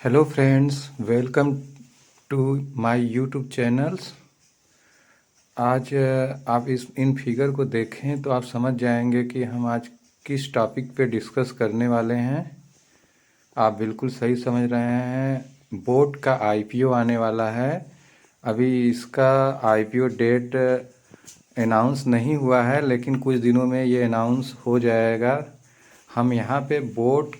Hello friends, welcome to my YouTube channels. आज आप in figure को देखें तो आप समझ जाएंगे कि हम आज किस टॉपिक पे डिस्कस करने वाले हैं। आप बिल्कुल सही समझ रहे हैं, बोट का आईपीओ आने वाला है। अभी इसका आईपीओ डेट अनाउंस नहीं हुआ है, लेकिन कुछ दिनों में ये अनाउंस हो जाएगा। हम यहाँ पे बोट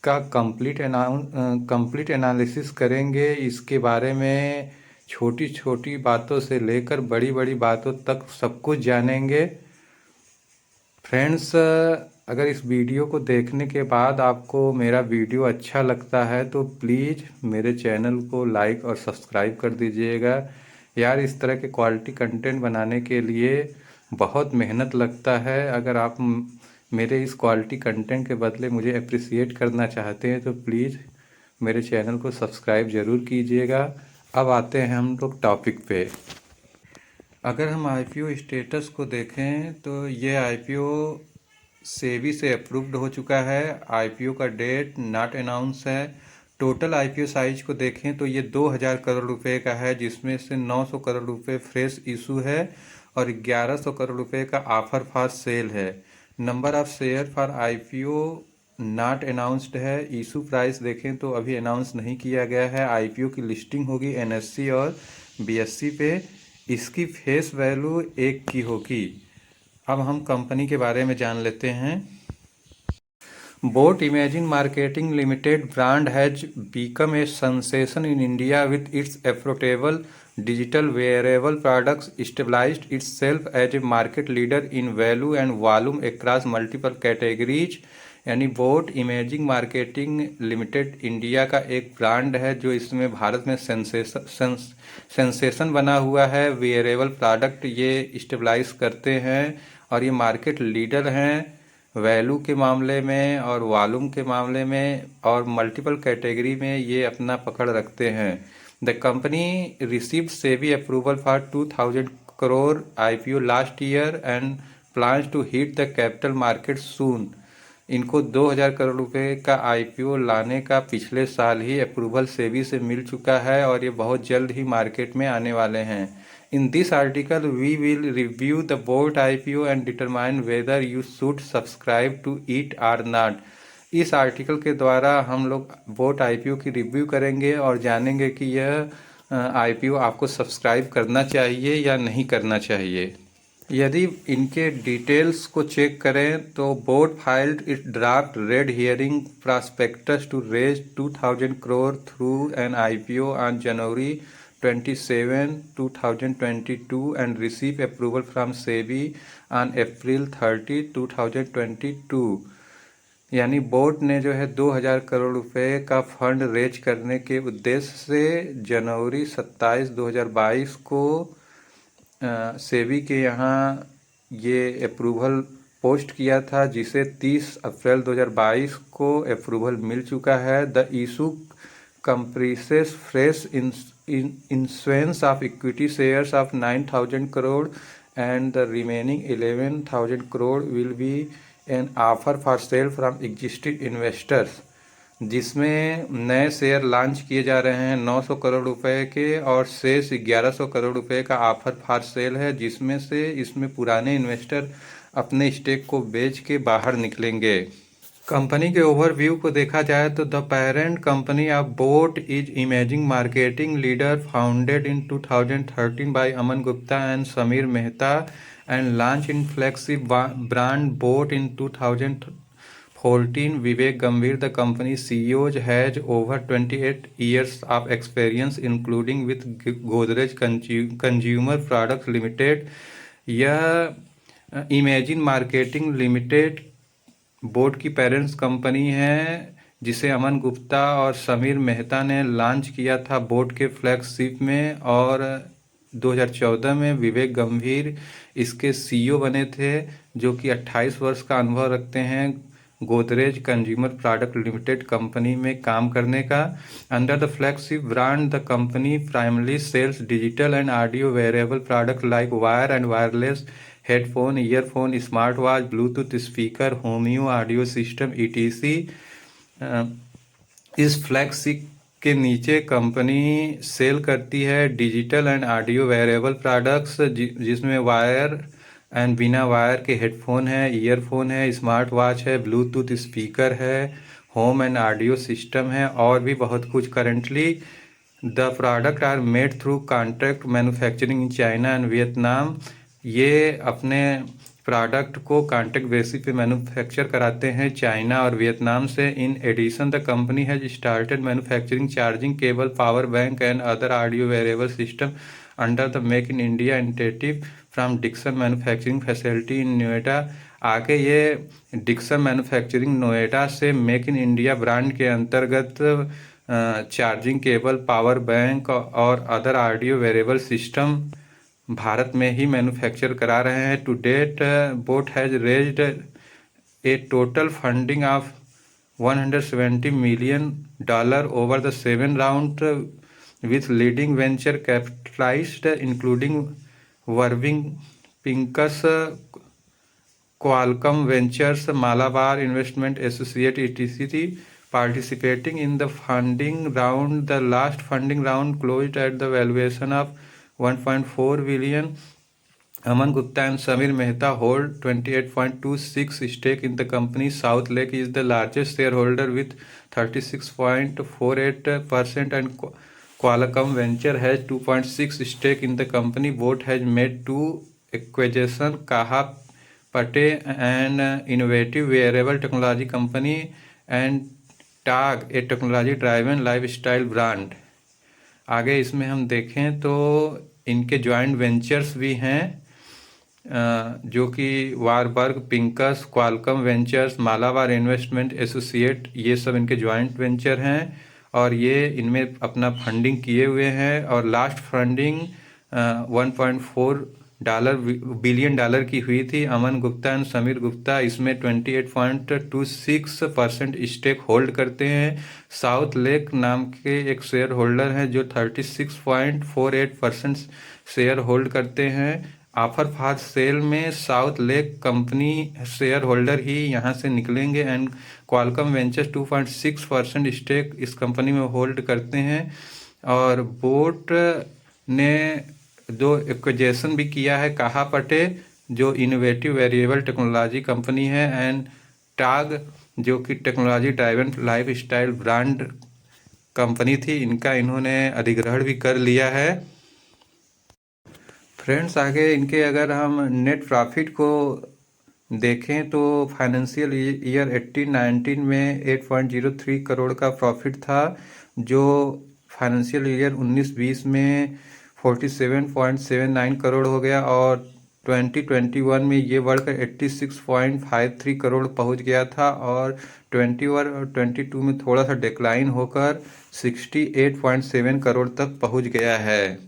का कंप्लीट एनालिसिस करेंगे। इसके बारे में छोटी छोटी बातों से लेकर बड़ी बड़ी बातों तक सब कुछ जानेंगे। फ्रेंड्स, अगर इस वीडियो को देखने के बाद आपको मेरा वीडियो अच्छा लगता है तो प्लीज़ मेरे चैनल को लाइक और सब्सक्राइब कर दीजिएगा। यार, इस तरह के क्वालिटी कंटेंट बनाने के लिए बहुत मेहनत लगता है। अगर आप मेरे इस क्वालिटी कंटेंट के बदले मुझे अप्रिसिएट करना चाहते हैं तो प्लीज़ मेरे चैनल को सब्सक्राइब ज़रूर कीजिएगा। अब आते हैं हम लोग टॉपिक पे। अगर हम आईपीओ स्टेटस को देखें तो ये आईपीओ सेबी से अप्रूव्ड हो चुका है। आईपीओ का डेट नॉट अनाउंस है। टोटल आईपीओ साइज को देखें तो ये 2000 करोड़ रुपए का है, जिसमें से 900 करोड़ रुपए फ्रेश इशू है और 1100 करोड़ रुपए का ऑफर फॉर सेल है। Number of share for IPO not announced है। इशू प्राइस देखें तो अभी अनाउंस नहीं किया गया है। आईपीओ की लिस्टिंग होगी एनएससी और बीएससी पे। इसकी फेस वैल्यू 1 की होगी। अब हम कंपनी के बारे में जान लेते हैं। Boat imagine marketing limited brand has become a sensation in India with its affordable digital wearable products, established itself as a market leader in value and volume across multiple categories। यानी boat imaging marketing limited India का एक brand है जो इसमें भारत में sensation बना हुआ है। वेयरेबल प्रोडक्ट ये स्टेबलाइज करते हैं और ये मार्केट लीडर हैं वैल्यू के मामले में और वॉल्यूम के मामले में, और मल्टीपल कैटेगरी में ये अपना पकड़ रखते हैं। The company received SEBI approval for 2000 crore IPO last year and plans to hit the capital market soon. इनको 2000 करोड़ रुपए का आईपीओ लाने का पिछले साल ही अप्रूवल सेबी से मिल चुका है और ये बहुत जल्द ही मार्केट में आने वाले हैं। In this article, we will review the boat IPO and determine whether you should subscribe to it or not। इस आर्टिकल के द्वारा हम लोग बोट आईपीओ की रिव्यू करेंगे और जानेंगे कि यह आईपीओ आपको सब्सक्राइब करना चाहिए या नहीं करना चाहिए। यदि इनके डिटेल्स को चेक करें तो boAt filed it draft red herring prospectus to raise 2000 crore through an IPO on January 27, 2022 and receive approval from SEBI on April 30, 2022। यानी बोर्ड ने जो है 2000 करोड़ रुपए का फंड रेज करने के उद्देश्य से जनवरी 27, 2022 को सेबी के यहाँ ये अप्रूवल पोस्ट किया था, जिसे 30 अप्रैल 2022 को अप्रूवल मिल चुका है। The issue comprises fresh issuance of equity shares of 9,000 crore and the remaining 11,000 crore will be an offer for sale from existing investors, जिसमें नए शेयर लॉन्च किए जा रहे हैं 900 करोड़ रुपए के और शेष 1100 करोड़ रुपए का ऑफर फॉर सेल है, जिसमें से इसमें पुराने इन्वेस्टर अपने स्टेक को बेच के बाहर निकलेंगे। कंपनी के ओवरव्यू को देखा जाए तो the parent company of boAt is imaging marketing leader, founded in 2013 by Aman Gupta and Sameer Mehta and launch in flagship brand boAt in 2014। Vivek Gambhir, the company CEO, has over 28 years of experience including with Godrej consumer products limited. यह imagine marketing limited boAt की parents company है, जिसे अमन गुप्ता और समीर मेहता ने launch किया था boat के flagship में, और 2014 में विवेक गंभीर इसके सीईओ बने थे, जो कि 28 वर्ष का अनुभव रखते हैं Godrej consumer product limited company में काम करने का। Under the flagship brand the company primarily sells digital and audio wearable product like wire and wireless headphone, earphone, smart watch, Bluetooth speaker, home audio system, ETC. इस flagship के नीचे company sale करती है digital and audio wearable products, जिसमें wire and बिना wire के headphone है, earphone है, स्मार्ट वॉच है, ब्लूटूथ स्पीकर है, होम एंड ऑडियो सिस्टम है और भी बहुत कुछ। Currently the product are made through contract manufacturing in China and Vietnam. ये अपने प्रोडक्ट को कॉन्ट्रैक्ट बेसिस पे मैन्युफैक्चर कराते हैं चाइना और वियतनाम से। In addition the company has started manufacturing charging cable, power bank and other audio wearable system under the make in India initiative from Dixon manufacturing facility in Noida. आगे ये Dixon manufacturing Noida से make in India brand के अंतर्गत charging cable, power bank और other audio wearable system Bharat में ही manufacture करा रहे हैं। To date boAt has raised a total funding of $170 million over the 7 round with leading venture capitalists including Warburg Pincus, Qualcomm Ventures, Malabar Investment Associate etc. participating in the funding round. The last funding round closed at the valuation of $1.4 billion. Aman Gupta and Samir Mehta hold 28.26 stake in the company. South Lake is the largest shareholder with 36.48% and Qualcomm Venture has 2.6 stake in the company. Boat has made two acquisitions, Kaha Pate, an innovative wearable technology company, and TAG, a technology driven lifestyle brand। आगे इसमें हम देखें तो इनके joint ventures भी हैं, जो कि Warburg Pincus, Qualcomm ventures, Malabar investment associate, ये सब इनके जॉइंट वेंचर हैं और ये इनमें अपना फंडिंग किए हुए हैं। और लास्ट फंडिंग $1.4 बिलियन की हुई थी। अमन गुप्ता एंड समीर गुप्ता इसमें 28.26% स्टेक होल्ड करते हैं। साउथ लेक नाम के एक शेयर होल्डर हैं जो 36.48% शेयर होल्ड करते हैं। ऑफर फॉर सेल में South Lake company shareholder ही यहाँ से निकलेंगे एंड क्वालकम वेंचर्स 2.6% स्टेक इस कंपनी में होल्ड करते हैं। और बोट ने दो एक्विजिशन भी किया है, कहा पटे जो इनोवेटिव वेरिएबल टेक्नोलॉजी कंपनी है एंड टाग जो कि technology driven life style brand company थी, इनका इन्होंने अधिग्रहण भी कर लिया है। फ्रेंड्स आगे इनके अगर हम नेट प्रॉफिट को देखें तो फाइनेंशियल ईयर 18-19 में 8.03 करोड़ का प्रॉफिट था, जो फाइनेंशियल ईयर 19-20 में 47.79 करोड़ हो गया और 2021 में ये बढ़कर 86.53 करोड़ पहुंच गया था और 21 और 22 में थोड़ा सा डिक्लाइन होकर 68.7 करोड़ तक पहुंच गया है।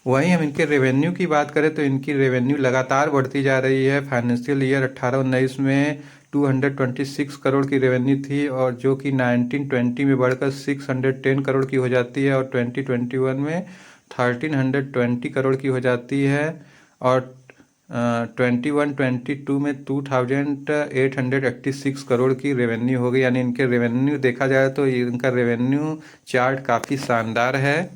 वहीं हम इनके रेवेन्यू की बात करें तो इनकी रेवेन्यू लगातार बढ़ती जा रही है। फाइनेंशियल ईयर 18-19 में 226 करोड़ की रेवेन्यू थी और जो कि 19-20 में बढ़कर 610 करोड़ की हो जाती है और 2021 में 1320 करोड़ की हो जाती है और 21-22 में 2886 करोड़ की रेवेन्यू हो गई। यानी इनके रेवेन्यू देखा जाए तो इनका रेवेन्यू चार्ट काफ़ी शानदार है।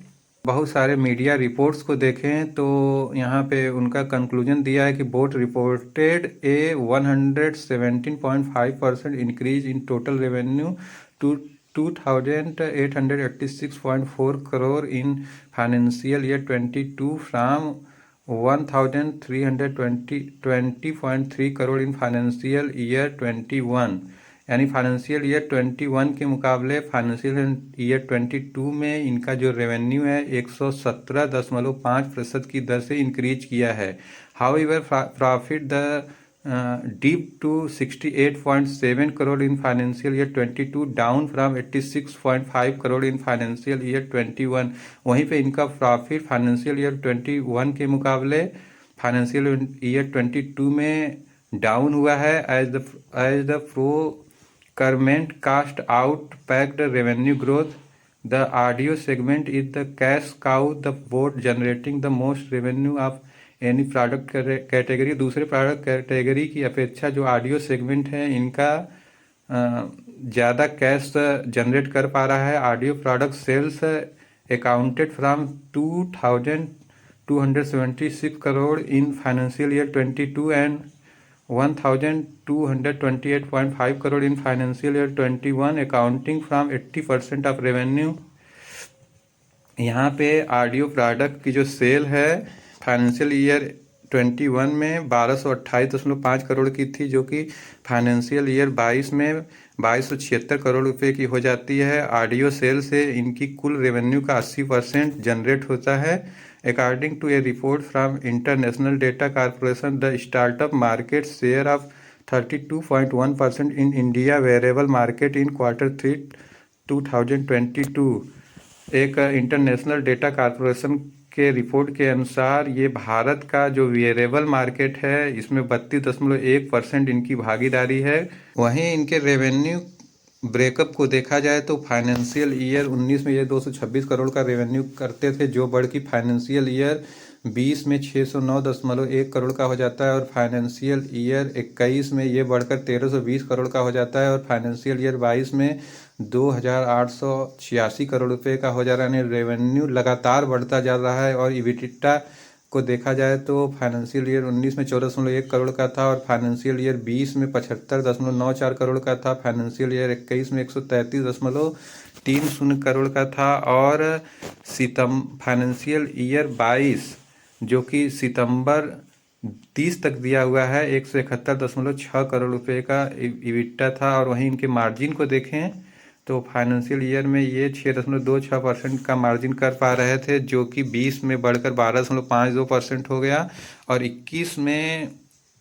बहुत सारे मीडिया रिपोर्ट्स को देखें तो यहाँ पे उनका कंक्लूजन दिया है कि boAt reported a 117.5% increase in total revenue to 2886.4 crore in financial year 22 from 1320.3 crore in financial year 21। यानी फाइनेंशियल ईयर 21 के मुकाबले फाइनेंशियल ईयर 22 में इनका जो रेवेन्यू है 117.5% की दर से इंक्रीज किया है। However profit the dip to 68.7 crore in financial year 22 down from 86.5 crore in financial year 21। वहीं पे इनका प्रॉफिट फाइनेंशियल ईयर 21 के मुकाबले फाइनेंशियल ईयर 22 में डाउन हुआ है as the procurement cost outpaced revenue growth. The audio segment is the cash cow, the board generating the most revenue of any product category। दूसरे product category की अपेक्षा जो audio segment है इनका ज़्यादा कैश जनरेट कर पा रहा है। Audio product sales accounted from 2276 crore in financial year 22 and 1228.5 crore in financial year 21, accounting from 80% of revenue. यहाँ पे ऑडियो प्रोडक्ट की जो सेल है फाइनेंशियल ईयर 21 में 1228.5 करोड़ की थी, जो कि फाइनेंशियल ईयर 22 में 2276 करोड़ रुपए की हो जाती है। ऑडियो सेल से इनकी कुल रेवेन्यू का 80% जनरेट होता है। According to a report from international data corporation, the startup market share of 32.1% in India variable market in Q3 2022। एक इंटरनेशनल डेटा कॉर्पोरेशन के रिपोर्ट के अनुसार ये भारत का जो वेरिएबल मार्केट है इसमें 32.1% इनकी भागीदारी है। वहीं इनके रेवेन्यू ब्रेकअप को देखा जाए तो फाइनेंशियल ईयर 19 में ये 226 करोड़ का रेवेन्यू करते थे, जो बढ़ की फाइनेंशियल ईयर 20 में 609.1 करोड़ का हो जाता है, और फाइनेंशियल ईयर 21 में ये बढ़कर 1320 करोड़ का हो जाता है, और फाइनेंशियल ईयर 22 में 2886 करोड़ रुपए का हो जा रहा है। यानी रेवेन्यू लगातार बढ़ता जा रहा है। और इबिटा को देखा जाए तो फाइनेंशियल ईयर 19 में 14.1 करोड़ का था, और फाइनेंशियल ईयर 20 में 75.94 करोड़ का था, फाइनेंशियल ईयर 21 में 133.30 करोड़ का था, और फाइनेंशियल ईयर 22 जो कि सितंबर 30 तक दिया हुआ है 171.6 करोड़ रुपए का इबिटा था। और वहीं इनके मार्जिन को देखें तो फाइनेंशियल ईयर में ये 6.26% का मार्जिन कर पा रहे थे, जो कि 20 में बढ़कर 12.52% हो गया, और 21 में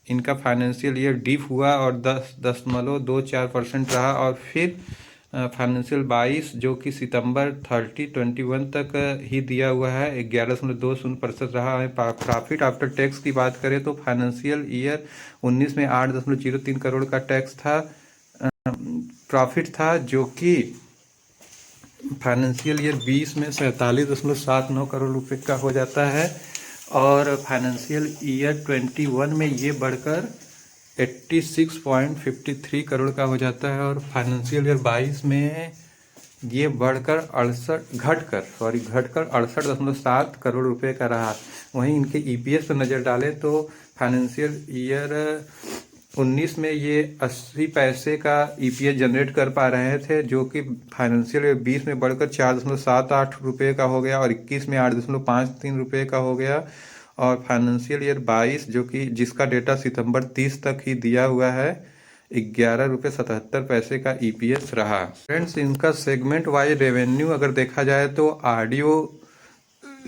इनका फाइनेंशियल ईयर डिप हुआ और 10.24% रहा। और फिर फाइनेंशियल 22 जो कि सितंबर 30/21 तक ही दिया हुआ है 11.20% रहा है। प्रॉफिट आफ्टर टैक्स की बात करें तो फाइनेंशियल ईयर 19 में 8.03 करोड़ का टैक्स था, प्रॉफिट था, जो कि फाइनेंशियल ईयर 20 में 47.79 करोड़ रुपए का हो जाता है, और फाइनेंशियल ईयर 21 में ये बढ़कर 86.53 करोड़ का हो जाता है, और फाइनेंशियल ईयर 22 में ये बढ़कर 68.7 करोड़ रुपए का रहा। वहीं इनके ईपीएस पर नज़र डालें तो फाइनेंशियल ईयर 19 में ये 80 पैसे का ईपीएस जनरेट कर पा रहे थे, जो कि फाइनेंशियल ईयर 20 में बढ़कर 4.78 रुपये का हो गया, और 21 में 8.53 रुपये का हो गया, और फाइनेंशियल ईयर 22 जो कि जिसका डेटा सितंबर 30 तक ही दिया हुआ है 11.77 का ईपीएस रहा। फ्रेंड्स, इनका सेगमेंट वाइज रेवेन्यू अगर देखा जाए तो ऑडियो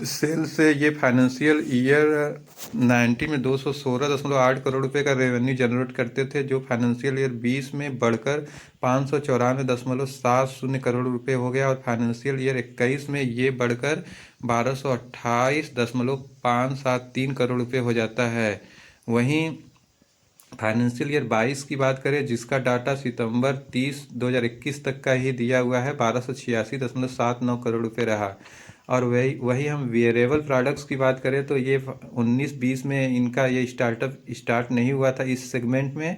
सेल से ये फाइनेंशियल ईयर 19 में 216.8 करोड़ रुपए का रेवेन्यू जनरेट करते थे, जो फाइनेंशियल ईयर 20 में बढ़कर 594.70 करोड़ रुपए हो गया, और फाइनेंशियल ईयर 21 में ये बढ़कर 1228.573 करोड़ रुपए हो जाता है। वहीं फाइनेंशियल ईयर 22 की बात करें, जिसका डाटा सितंबर 30 2021 तक का ही दिया हुआ है, 1286.79 करोड़ रुपए रहा। और वही हम वेरिएबल प्रोडक्ट्स की बात करें तो ये 19-20 में इनका ये स्टार्ट नहीं हुआ था इस सेगमेंट में।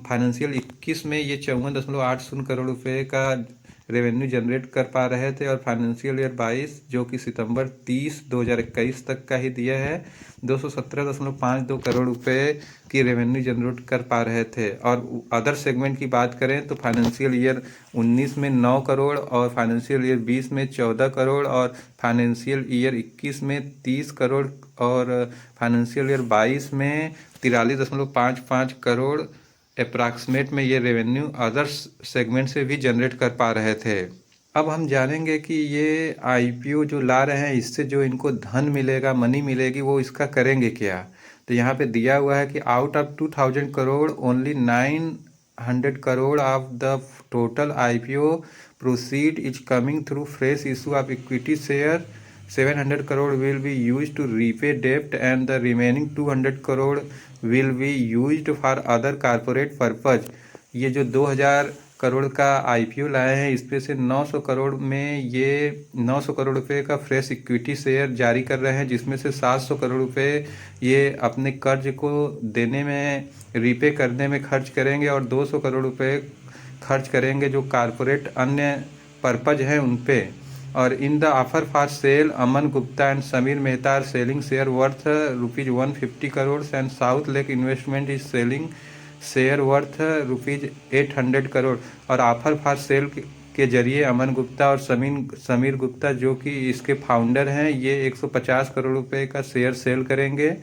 फाइनेंशियल 21 में ये 54.80 करोड़ रुपए का रेवेन्यू जनरेट कर पा रहे थे, और फाइनेंशियल ईयर 22 जो कि सितंबर 30 2021 तक का ही दिया है 217.52 करोड़ रुपए की रेवेन्यू जनरेट कर पा रहे थे। और अदर सेगमेंट की बात करें तो फाइनेंशियल ईयर 19 में 9 करोड़, और फाइनेंशियल ईयर 20 में 14 करोड़, और फाइनेंशियल ईयर 21 में 30 करोड़, और फाइनेंशियल ईयर 22 में 43.55 करोड़ अप्रॉक्सीमेट में ये रेवेन्यू अदर सेगमेंट से भी जनरेट कर पा रहे थे। अब हम जानेंगे कि ये आईपीओ जो ला रहे हैं इससे जो इनको धन मिलेगा, मनी मिलेगी, वो इसका करेंगे क्या। तो यहाँ पे दिया हुआ है कि out of 2000 crore only 900 crore of the total IPO proceed is coming through fresh issue of equity share. 700 crore will be used to repay debt and the remaining 200 crore will be used for other corporate purpose। ये जो 2000 करोड़ का IPO लाए हैं इसमें से 900 करोड़ में ये 900 करोड़ रुपए का फ्रेश इक्विटी शेयर जारी कर रहे हैं, जिसमें से 700 करोड़ रुपए ये अपने कर्ज को देने में, रीपे करने में खर्च करेंगे, और 200 करोड़ रुपए खर्च करेंगे जो कारपोरेट अन्य पर्पज हैं उन पे। और in the offer for sale Aman Gupta and Sameer Mehta are selling share worth ₹150 crore and South Lake investment is selling share worth ₹800 crore. और ऑफर फॉर सेल के जरिए अमन गुप्ता और समीर गुप्ता जो कि इसके फाउंडर हैं, ये 150 करोड़ रुपए का शेयर सेल करेंगे।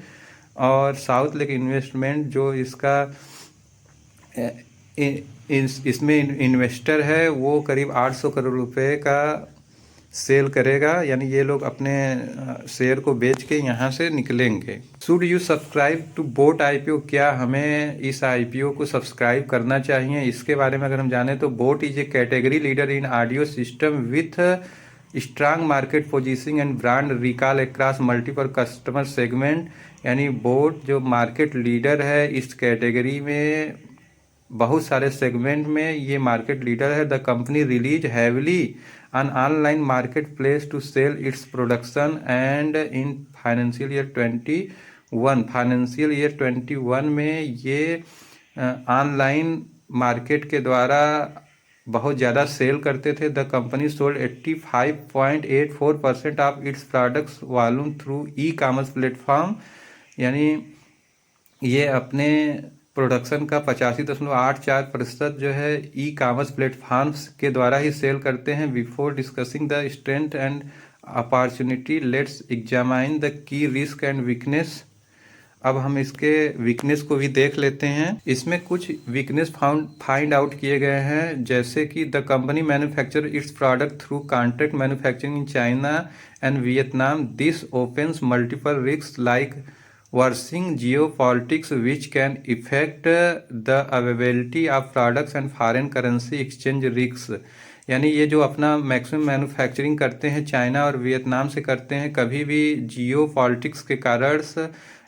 और साउथ लेक इन्वेस्टमेंट जो इसका इसमें इन्वेस्टर है वो करीब 800 करोड़ रुपए का सेल करेगा, यानी ये लोग अपने शेयर को बेच के यहाँ से निकलेंगे। Should you subscribe to boAt IPO, क्या हमें इस आईपीओ को सब्सक्राइब करना चाहिए? इसके बारे में अगर हम जाने तो boat is A category leader in audio system with strong market positioning and brand recall across multiple customer segment. यानी बोट जो मार्केट लीडर है इस कैटेगरी में, बहुत सारे सेगमेंट में ये मार्केट लीडर है। The company release heavily an online marketplace to sell its production and in financial year 21 में ये ऑनलाइन मार्केट के द्वारा बहुत ज़्यादा सेल करते थे। The company sold 85.84% of its products volume through e commerce platform. यानी ये अपने प्रोडक्शन का 85.84% जो है ई कॉमर्स प्लेटफॉर्म्स के द्वारा ही सेल करते हैं। Before discussing the strength and opportunity let's examine the key risk and weakness. अब हम इसके वीकनेस को भी देख लेते हैं। इसमें कुछ वीकनेस फाइंड आउट किए गए हैं, जैसे कि the company manufacture its product through contract manufacturing in China and Vietnam. This opens multiple risk like worsening geopolitics which can effect the availability of products and foreign currency exchange risk. यानी ये जो अपना maximum manufacturing करते हैं China और Vietnam से करते हैं, कभी भी जियोपॉलिटिक्स के कारण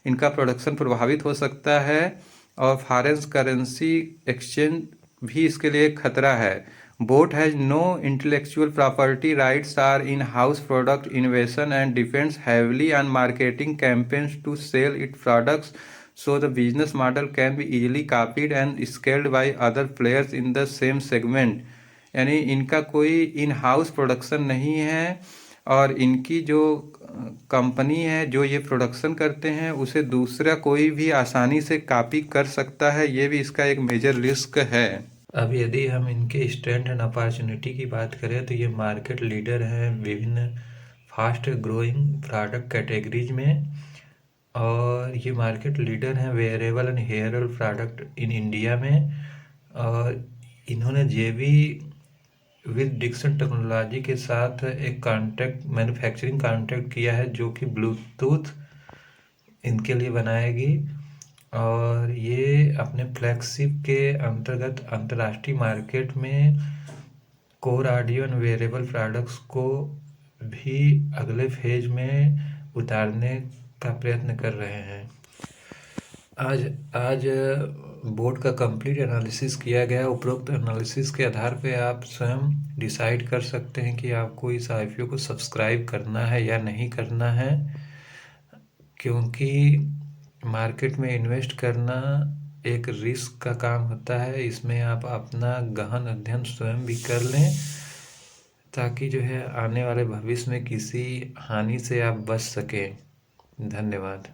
इनका प्रोडक्शन प्रभावित हो सकता है और फॉरेन करेंसी एक्सचेंज भी इसके लिए खतरा है। BoAt has no intellectual property rights are in house product innovation and depends heavily on marketing campaigns to sell it products so the business model can be easily copied and scaled by other players in the same segment. यानी इनका कोई in house production नहीं है और इनकी जो company है जो ये प्रोडक्शन करते हैं उसे दूसरा कोई भी आसानी से कॉपी कर सकता है, ये भी इसका एक मेजर रिस्क है। अब यदि हम इनके स्ट्रेंथ एंड अपॉर्चुनिटी की बात करें तो ये मार्केट लीडर हैं विभिन्न फास्ट ग्रोइंग प्रोडक्ट कैटेगरीज में, और ये मार्केट लीडर हैं वेयरेबल एंड हेयरल प्रोडक्ट इन इंडिया में। और इन्होंने जेबी विद डिक्सन टेक्नोलॉजी के साथ एक कॉन्ट्रैक्ट मैन्युफैक्चरिंग कॉन्ट्रैक्ट किया है जो कि ब्लूटूथ इनके लिए बनाएगी। और ये अपने फ्लैगशिप के अंतर्गत अंतर्राष्ट्रीय मार्केट में core audio and wearable products को भी अगले फेज में उतारने का प्रयत्न कर रहे हैं। आज बोर्ड का कंप्लीट एनालिसिस किया गया। उपरोक्त एनालिसिस के आधार पे आप स्वयं डिसाइड कर सकते हैं कि आपको इस आईपीओ को सब्सक्राइब करना है या नहीं करना है, क्योंकि मार्केट में इन्वेस्ट करना एक रिस्क का काम होता है। इसमें आप अपना गहन अध्ययन स्वयं भी कर लें ताकि जो है आने वाले भविष्य में किसी हानि से आप बच सकें। धन्यवाद।